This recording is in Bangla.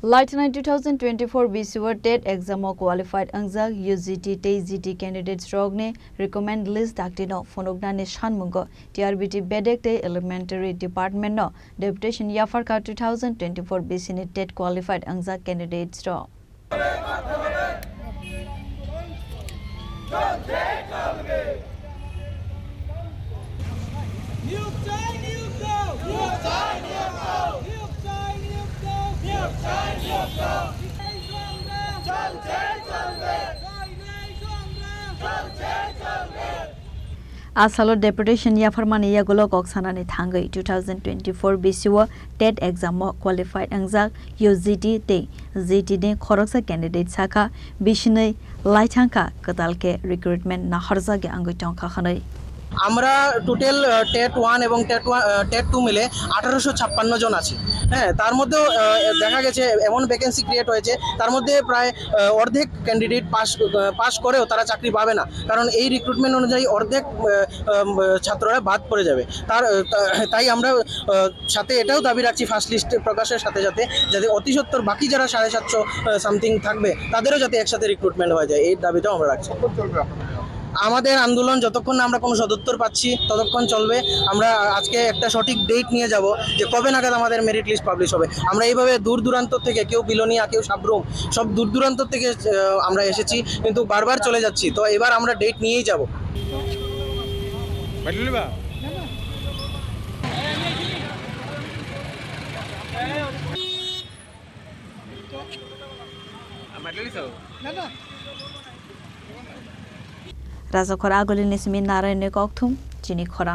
Lieutenant 2024 BCU TET exam qualified angjak UGT TGT candidates rogne recommend list dakti no phonogna ne shanmungo TRBT bedek te elementary department no deputation yafarka 2024 BCU TET qualified angjak candidates ro Asalo deputation yafarmani yagulo koksanani thangai 2024 BCU TET exam qualified angjak UGT te GT ne khoroksa candidate saka bishinai laithangka katalke recruitment na harjage angoi tongkha khanai আমরা টোটাল টেট 1 এবং টেট 2 মিলে 1856 জন আছি। হ্যাঁ, তার মধ্যে দেখা গেছে এমন ভ্যাকেন্সি ক্রিয়েট হয়েছে তার মধ্যে প্রায় অর্ধেক ক্যান্ডিডেট পাস করেও তারা চাকরি পাবে না, কারণ এই রিক্রুটমেন্ট অনুযায়ী অর্ধেক ছাত্ররা বাদ পড়ে যাবে। তাই আমরা সাথে এটাও দাবি রাখছি ফার্স্ট লিস্ট প্রকাশের সাথে সাথে যাতে অতি সত্বর বাকি যারা 750 সামথিং থাকবে তাদেরও যাতে একসাথে রিক্রুটমেন্ট হয়ে যায়, এই দাবিটাও আমরা রাখছি। আমাদের আন্দোলন যতক্ষণ না আমরা কোনো সদুত্তর পাচ্ছি ততক্ষণ চলবে। আমরা আজকে একটা সঠিক ডেট নিয়ে যাব যে কবে নাগাদ আমাদের মেরিট লিস্ট পাবলিশ হবে। আমরা এইভাবে দূর দূরান্ত থেকে, কেউ বিলোনিয়া, কেউ সাবরুম, সব দূর দূরান্ত থেকে আমরা এসেছি, কিন্তু বারবার চলে যাচ্ছি। তো এবার আমরা ডেট নিয়েই যাব। Raja khora agolin nismi narai ne kokthum chini khora